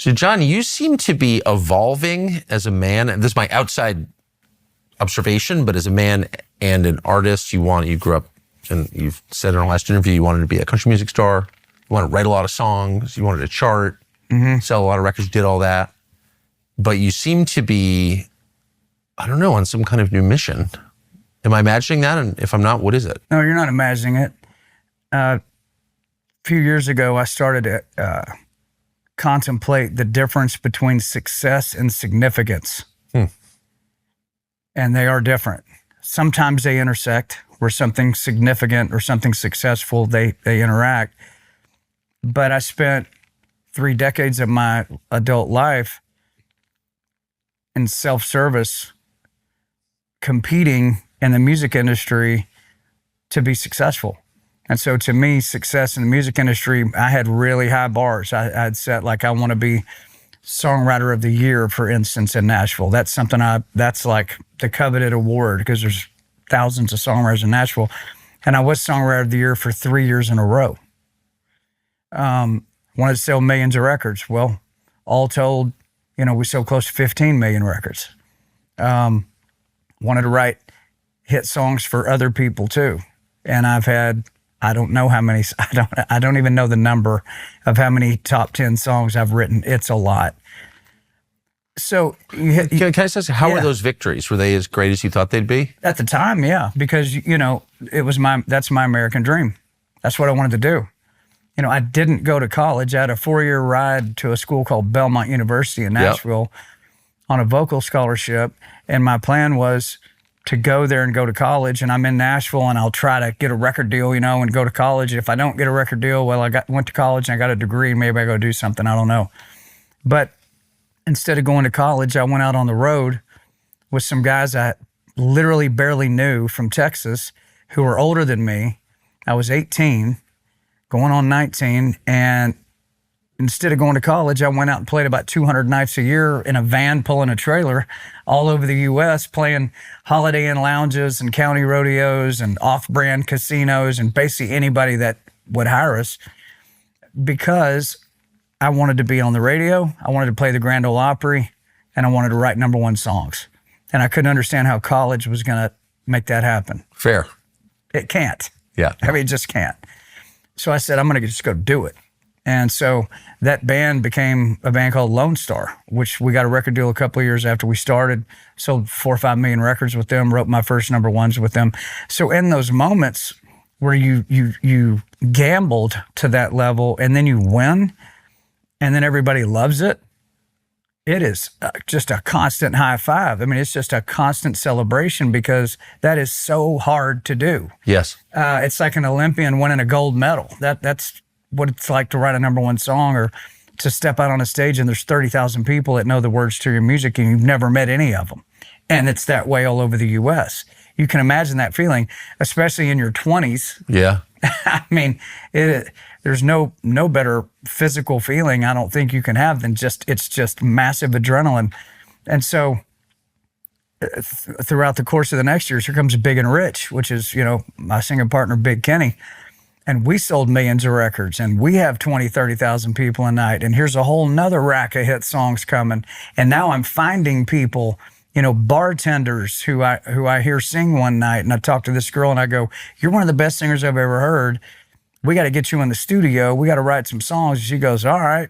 So, John, you seem to be evolving as a man, and this is my outside observation, but as a man and an artist, you grew up, and you've said in our last interview, you wanted to be a country music star, you wanted to write a lot of songs, you wanted to chart, sell a lot of records, you did all that. But you seem to be, I don't know, on some kind of new mission. Am I imagining that? And if I'm not, what is it? No, you're not imagining it. A few years ago, I started to contemplate the difference between success and significance. And they are different. Sometimes they intersect, where something significant or something successful, they interact. But I spent 3 decades of my adult life in self-service, competing in the music industry to be successful. And so to me, success in the music industry, I had really high bars. I had set, like, I want to be Songwriter of the Year, for instance, in Nashville. That's something that's like the coveted award, because there's thousands of songwriters in Nashville. And I was Songwriter of the Year for 3 years in a row. Wanted to sell millions of records. Well, all told, we sold close to 15 million records. Wanted to write hit songs for other people too. And I've had, I don't know how many, I don't even know the number of how many top 10 songs I've written. It's a lot. So can I just ask, how were those victories? Were they as great as you thought they'd be? At the time, yeah, because, it was that's my American dream. That's what I wanted to do. I didn't go to college. I had a 4-year ride to a school called Belmont University in Nashville on a vocal scholarship. And my plan was to go there and go to college. And I'm in Nashville, and I'll try to get a record deal, and go to college. If I don't get a record deal, well, went to college and I got a degree. Maybe I go do something. I don't know. But instead of going to college, I went out on the road with some guys I literally barely knew from Texas who were older than me. I was 18, going on 19. And instead of going to college, I went out and played about 200 nights a year in a van pulling a trailer all over the U.S., playing Holiday Inn lounges and county rodeos and off-brand casinos and basically anybody that would hire us, because I wanted to be on the radio, I wanted to play the Grand Ole Opry, and I wanted to write #1 songs. And I couldn't understand how college was going to make that happen. Fair. It can't. Yeah. I mean, it just can't. So I said, I'm going to just go do it. And so that band became a band called Lone Star, which we got a record deal a couple of years after we started, sold 4 or 5 million records with them, wrote my first #1s with them. So in those moments where you gambled to that level and then you win and then everybody loves it, it is just a constant high five. I mean, it's just a constant celebration, because that is so hard to do. Yes. It's like an Olympian winning a gold medal. That's what it's like to write a #1 song, or to step out on a stage and there's 30,000 people that know the words to your music and you've never met any of them. And it's that way all over the U.S. You can imagine that feeling, especially in your 20s. Yeah. I mean, there's no better physical feeling I don't think you can have than it's just massive adrenaline. And so throughout the course of the next years, here comes Big and Rich, which is, my singing partner, Big Kenny. And we sold millions of records, and we have 20, 30,000 people a night. And here's a whole nother rack of hit songs coming. And now I'm finding people, bartenders who I hear sing one night. And I talk to this girl and I go, "You're one of the best singers I've ever heard. We got to get you in the studio. We got to write some songs." And she goes, "All right."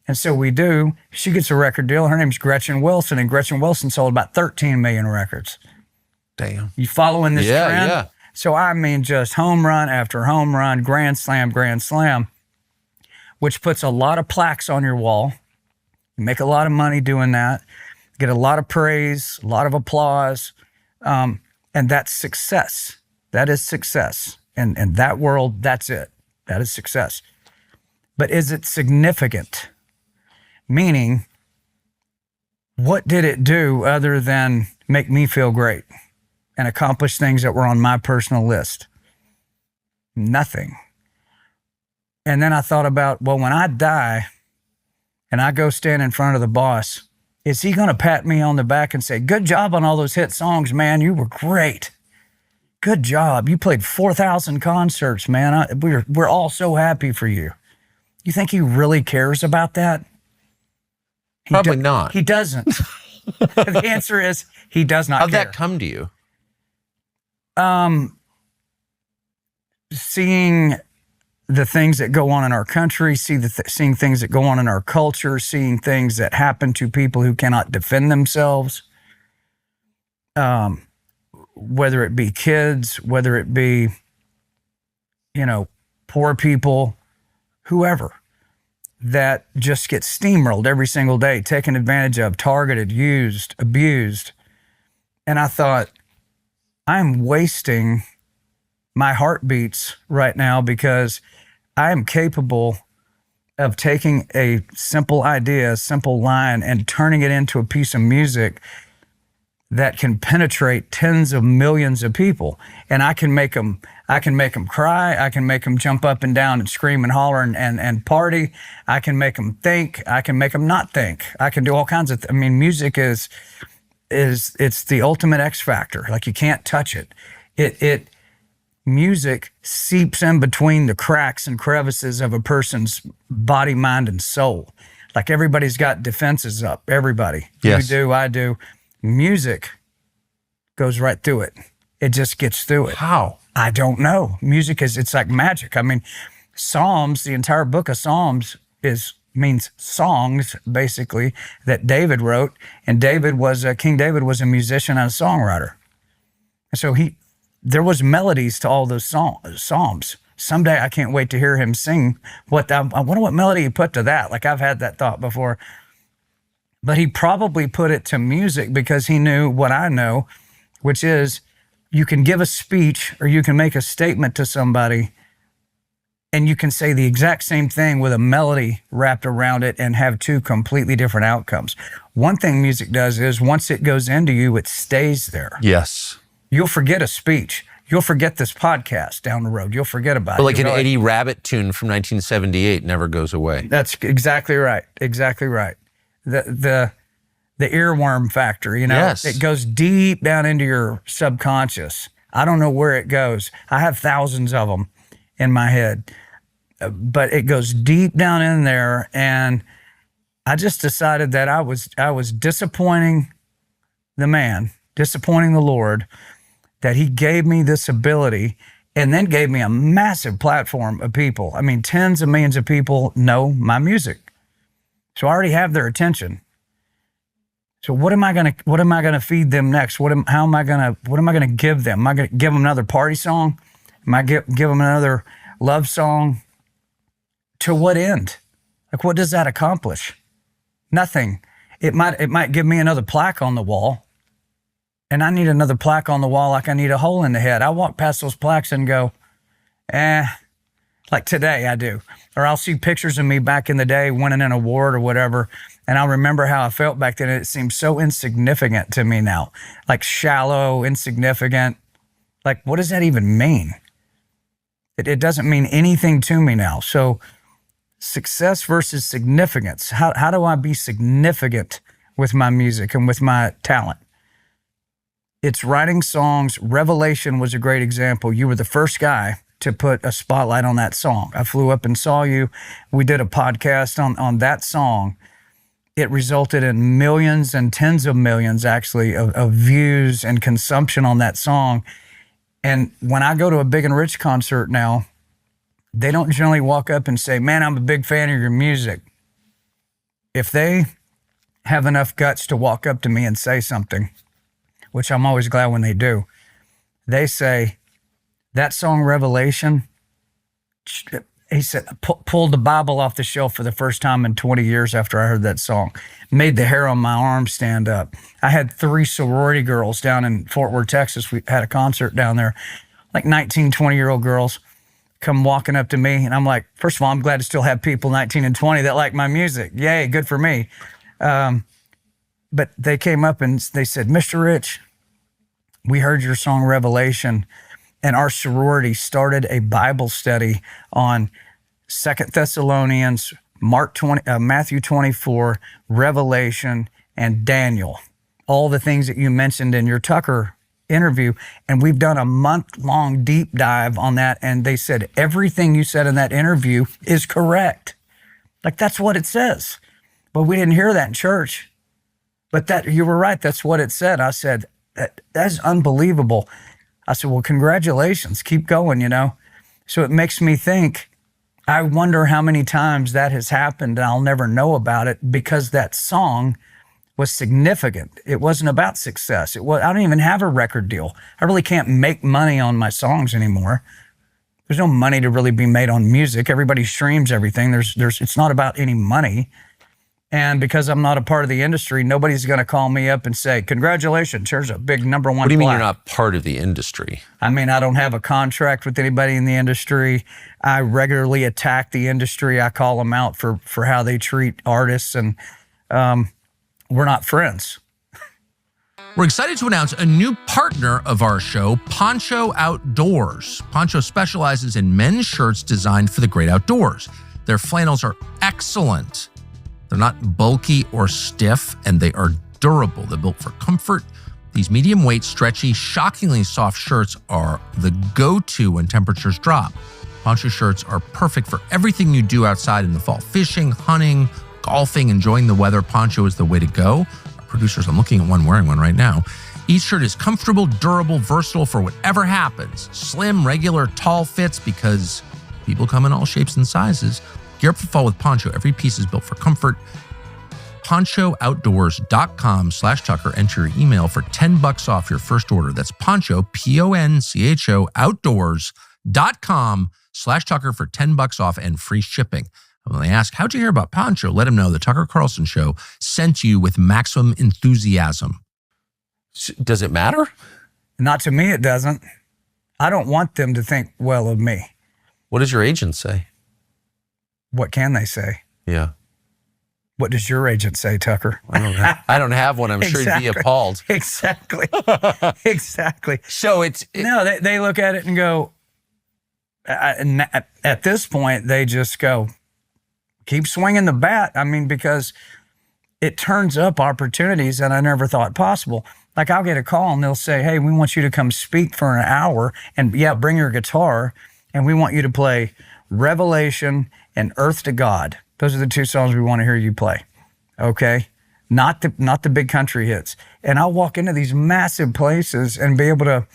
And so we do. She gets a record deal. Her name's Gretchen Wilson, and Gretchen Wilson sold about 13 million records. Damn. You following this trend? Yeah. So I mean, just home run after home run, grand slam, which puts a lot of plaques on your wall. You make a lot of money doing that, get a lot of praise, a lot of applause, and that's success. That is success. And in that world, that's it. That is success. But is it significant? Meaning, what did it do other than make me feel great and accomplish things that were on my personal list? Nothing. And then I thought about, well, when I die and I go stand in front of the boss, is he going to pat me on the back and say, "Good job on all those hit songs, man. You were great. Good job. You played 4,000 concerts, man. We're all so happy for you." You think he really cares about that? Probably not. He doesn't. The answer is he does not How'd care. that come to you? Seeing the things that go on in our country, seeing things that go on in our culture, seeing things that happen to people who cannot defend themselves, whether it be kids, whether it be, poor people, whoever, that just get steamrolled every single day, taken advantage of, targeted, used, abused. And I thought, I'm wasting my heartbeats right now because I am capable of taking a simple idea, a simple line, and turning it into a piece of music that can penetrate tens of millions of people. And I can make them cry. I can make them jump up and down and scream and holler and party. I can make them think. I can make them not think. I can do all kinds of music is it's the ultimate X factor. Like, you can't touch it. Music seeps in between the cracks and crevices of a person's body, mind, and soul. Like, everybody's got defenses up. Everybody. Yes. You do, I do. Music goes right through it. It just gets through it. How? I don't know. Music it's like magic. Psalms, the entire book of Psalms means songs, basically, that David wrote. And King David was a musician and a songwriter. And so there was melodies to all those Psalms. Someday I can't wait to hear him sing. I wonder what melody he put to that. Like, I've had that thought before. But he probably put it to music because he knew what I know, which is you can give a speech or you can make a statement to somebody and you can say the exact same thing with a melody wrapped around it and have two completely different outcomes. One thing music does is once it goes into you, it stays there. Yes. You'll forget a speech. You'll forget this podcast down the road. You'll forget about it. But like an Eddie Rabbitt tune from 1978 never goes away. That's exactly right. Exactly right. The earworm factor, Yes. It goes deep down into your subconscious. I don't know where it goes. I have thousands of them in my head, but it goes deep down in there. And I just decided that I was disappointing the Lord, that he gave me this ability and then gave me a massive platform of people. Tens of millions of people know my music. So I already have their attention. So what am I gonna feed them next? What am I gonna give them? Am I gonna give them another party song? Am I give them another love song? To what end? Like, what does that accomplish? Nothing. It might give me another plaque on the wall. And I need another plaque on the wall like I need a hole in the head. I walk past those plaques and go, like today I do. Or I'll see pictures of me back in the day winning an award or whatever, and I'll remember how I felt back then, and it seems so insignificant to me now. Like, shallow, insignificant. Like, what does that even mean? It doesn't mean anything to me now. So success versus significance. How do I be significant with my music and with my talent? It's writing songs. Revelation was a great example. You were the first guy to put a spotlight on that song. I flew up and saw you. We did a podcast on that song. It resulted in millions and tens of millions, actually, of views and consumption on that song. And when I go to a Big and Rich concert now, they don't generally walk up and say, "Man, I'm a big fan of your music." If they have enough guts to walk up to me and say something, which I'm always glad when they do, they say, "That song Revelation," he said, pulled the Bible off the shelf for the first time in 20 years after I heard that song. Made the hair on my arm stand up. I had 3 sorority girls down in Fort Worth, Texas. We had a concert down there, like 19, 20-year-old girls come walking up to me. And I'm like, first of all, I'm glad to still have people 19 and 20 that like my music. Yay, good for me. But they came up and they said, "Mr. Rich, we heard your song Revelation, and our sorority started a Bible study on 2 Thessalonians, Matthew 24, Revelation, and Daniel. All the things that you mentioned in your Tucker interview. And we've done a month-long deep dive on that. And they said, everything you said in that interview is correct." Like, that's what it says. But we didn't hear that in church. But that, you were right. That's what it said. I said, that's unbelievable. I said, well, congratulations. Keep going, you know? So it makes me think, I wonder how many times that has happened and I'll never know about it because that song was significant. It wasn't about success. I don't even have a record deal. I really can't make money on my songs anymore. There's no money to really be made on music. Everybody streams everything. It's not about any money. And because I'm not a part of the industry, nobody's going to call me up and say, congratulations, here's a big number one. What do you mean plaque. you're not part of the industry? I mean, I don't have a contract with anybody in the industry. I regularly attack the industry. I call them out for how they treat artists, and we're not friends. We're excited to announce a new partner of our show, Poncho Outdoors. Poncho specializes in men's shirts designed for the great outdoors. Their flannels are excellent. They're not bulky or stiff, and they are durable. They're built for comfort. These medium weight, stretchy, shockingly soft shirts are the go-to when temperatures drop. Poncho shirts are perfect for everything you do outside in the fall. Fishing, hunting, golfing, enjoying the weather. Poncho is the way to go. Our producers, I'm looking at one wearing one right now. Each shirt is comfortable, durable, versatile for whatever happens. Slim, regular, tall fits because people come in all shapes and sizes. Gear up for fall with Poncho. Every piece is built for comfort. PonchoOutdoors.com/Tucker. Enter your email for $10 off your first order. That's Poncho, Poncho, Outdoors.com/Tucker for $10 off and free shipping. And when they ask, how'd you hear about Poncho? Let them know the Tucker Carlson Show sent you with maximum enthusiasm. Does it matter? Not to me, it doesn't. I don't want them to think well of me. What does your agent say? What can they say? Yeah. What does your agent say, Tucker? I don't have one. I'm sure he'd be appalled. Exactly. Exactly. So No, they look at it and go, at this point, they just go, keep swinging the bat. I mean, because it turns up opportunities that I never thought possible. Like I'll get a call and they'll say, hey, we want you to come speak for an hour and bring your guitar. And we want you to play Revelation and Earth to God. Those are the two songs we want to hear you play. Okay? Not the big country hits. And I'll walk into these massive places and be able to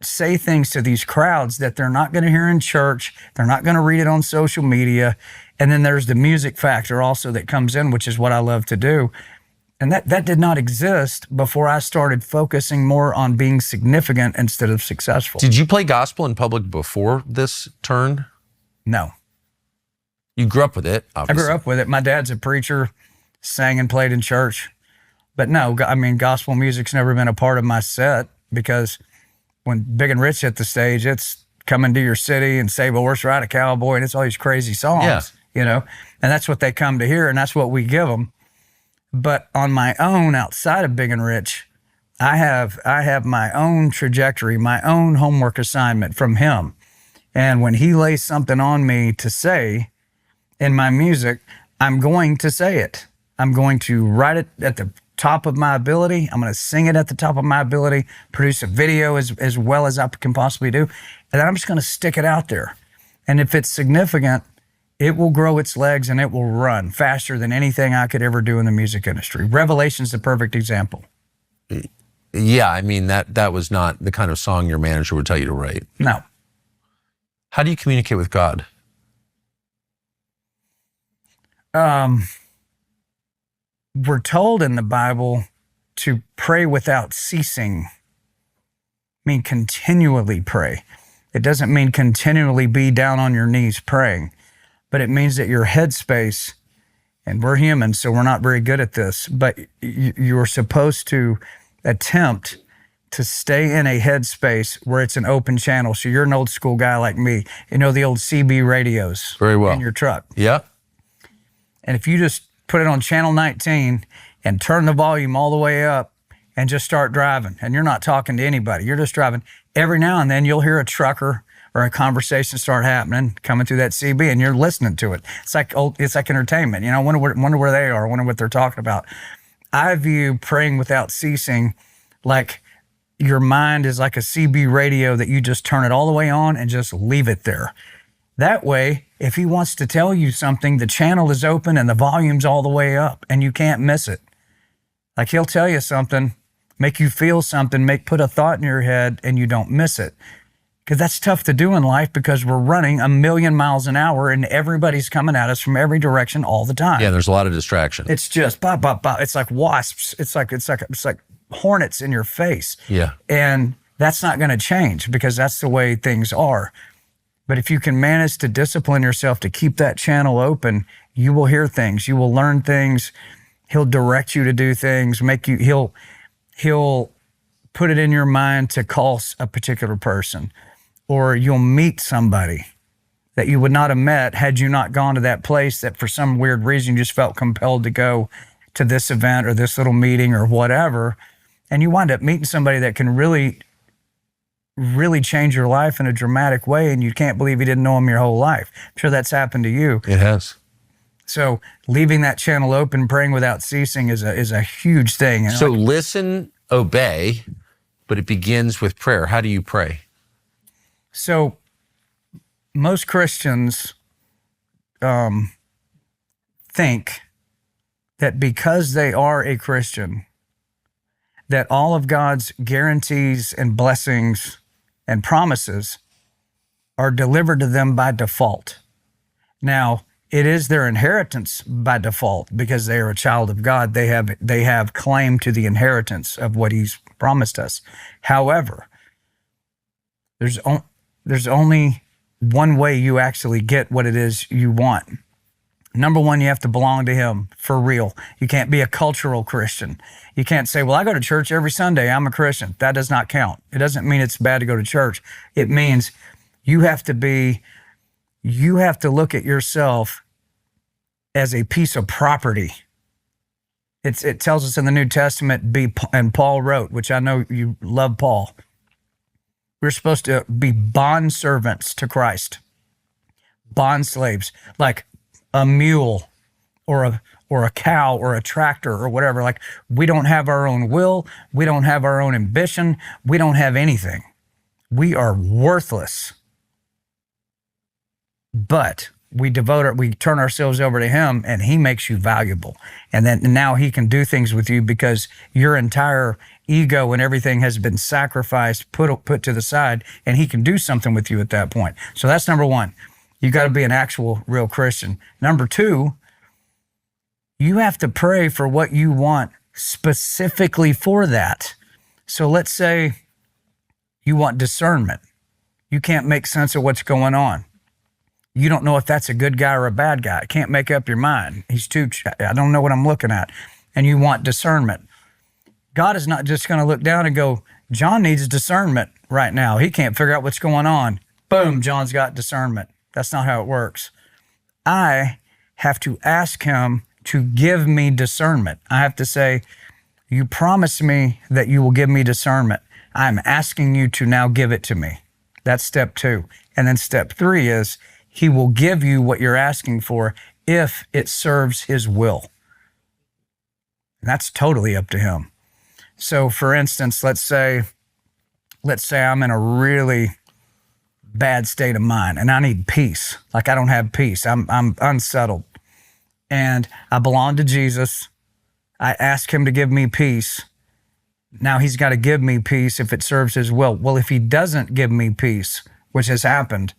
say things to these crowds that they're not going to hear in church. They're not going to read it on social media. And then there's the music factor also that comes in, which is what I love to do. And that did not exist before I started focusing more on being significant instead of successful. Did you play gospel in public before this turn? No. You grew up with it, obviously. I grew up with it. My dad's a preacher, sang and played in church. But no, I mean, gospel music's never been a part of my set because when Big and Rich hit the stage, it's Come Into Your City and Save a Horse, Ride a Cowboy, and it's all these crazy songs, you know? And that's what they come to hear, and that's what we give them. But on my own, outside of Big and Rich, I have my own trajectory, my own homework assignment from him. And when he lays something on me to say in my music, I'm going to say it. I'm going to write it at the top of my ability. I'm going to sing it at the top of my ability, produce a video as well as I can possibly do. And then I'm just going to stick it out there. And if it's significant, it will grow its legs and it will run faster than anything I could ever do in the music industry. Revelation's the perfect example. Yeah, I mean, that was not the kind of song your manager would tell you to write. No. How do you communicate with God? We're told in the Bible to pray without ceasing. I mean, continually pray. It doesn't mean continually be down on your knees praying, but it means that your headspace, and we're human, so we're not very good at this, but you're supposed to attempt to stay in a headspace where it's an open channel. So you're an old school guy like me. You know the old CB radios Very well. in your truck. Yeah. And if you just put it on channel 19 and turn the volume all the way up and just start driving, and you're not talking to anybody, you're just driving, every now and then you'll hear a trucker or a conversation start happening coming through that CB, and you're listening to it. It's like entertainment. You know, wonder where they are, wonder what they're talking about. I view praying without ceasing like your mind is like a CB radio that you just turn it all the way on and just leave it there. That way, if he wants to tell you something, the channel is open and the volume's all the way up and you can't miss it. Like he'll tell you something, make you feel something, put a thought in your head and you don't miss it. Because that's tough to do in life because we're running 1,000,000 miles an hour and everybody's coming at us from every direction all the time. Yeah, there's a lot of distraction. It's just bah, bah, bah. It's like wasps. It's like hornets in your face. Yeah. And that's not going to change because that's the way things are. But if you can manage to discipline yourself to keep that channel open, you will hear things. You will learn things. He'll direct you to do things. He'll put it in your mind to call a particular person, or you'll meet somebody that you would not have met had you not gone to that place that for some weird reason you just felt compelled to go to this event or this little meeting or whatever. And you wind up meeting somebody that can really change your life in a dramatic way, and you can't believe you didn't know him your whole life. I'm sure that's happened to you. It has. So leaving that channel open, praying without ceasing is a huge thing. And So listen, obey, but it begins with prayer. How do you pray? So most Christians think that because they are a Christian, that all of God's guarantees and blessings and promises are delivered to them by default. Now, it is their inheritance by default because they are a child of God. They have claim to the inheritance of what he's promised us. However, there's only one way you actually get what it is you want. Number one, you have to belong to him for real. You can't be a cultural Christian. You can't say, well, I go to church every Sunday, I'm a Christian. That does not count. It doesn't mean it's bad to go to church. It means you have to look at yourself as a piece of property. It tells us in the New Testament, and Paul wrote, which I know you love Paul. We're supposed to be bond servants to Christ, bond slaves, like a mule or a cow or a tractor or whatever. Like, we don't have our own will. We don't have our own ambition. We don't have anything. We are worthless. But we turn ourselves over to him and he makes you valuable. And then now he can do things with you because your entire ego and everything has been sacrificed, put to the side, and he can do something with you at that point. So that's number one. You got to be an actual real Christian. Number two, you have to pray for what you want specifically for that. So let's say you want discernment. You can't make sense of what's going on. You don't know if that's a good guy or a bad guy. Can't make up your mind. I don't know what I'm looking at. And you want discernment. God is not just going to look down and go, John needs discernment right now. He can't figure out what's going on. Boom, John's got discernment. That's not how it works. I have to ask him to give me discernment. I have to say, you promised me that you will give me discernment. I'm asking you to now give it to me. That's step two. And then step three is he will give you what you're asking for if it serves his will. And that's totally up to him. So for instance, let's say I'm in a really bad state of mind and I need peace. Like, I don't have peace. I'm unsettled. And I belong to Jesus. I ask him to give me peace. Now he's got to give me peace if it serves his will. Well, if he doesn't give me peace, which has happened,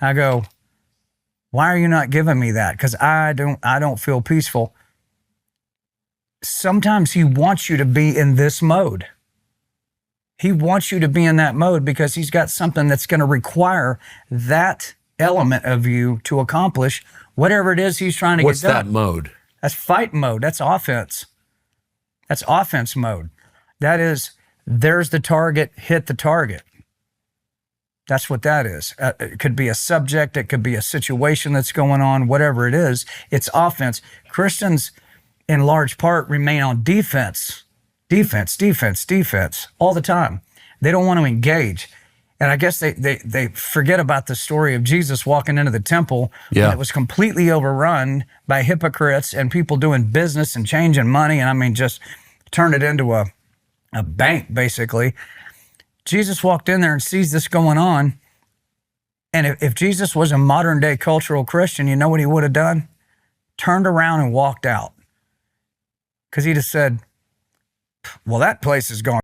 I go, why are you not giving me that? Because I don't feel peaceful. Sometimes he wants you to be in this mode. He wants you to be in that mode because he's got something that's going to require that element of you to accomplish whatever it is he's trying to What's get done. that mode? That's fight mode. That's offense. That's offense mode. That is, there's the target, hit the target. That's what that is. It could be a subject. It could be a situation that's going on, whatever it is. It's offense. Christians, in large part, remain on defense all the time. They don't want to engage. And I guess they forget about the story of Jesus walking into the temple. Yeah. And it was completely overrun by hypocrites and people doing business and changing money. And I mean, just turned it into a bank, basically. Jesus walked in there and sees this going on. And if Jesus was a modern day cultural Christian, you know what he would have done? Turned around and walked out. Because he'd have said, well, that place is gone.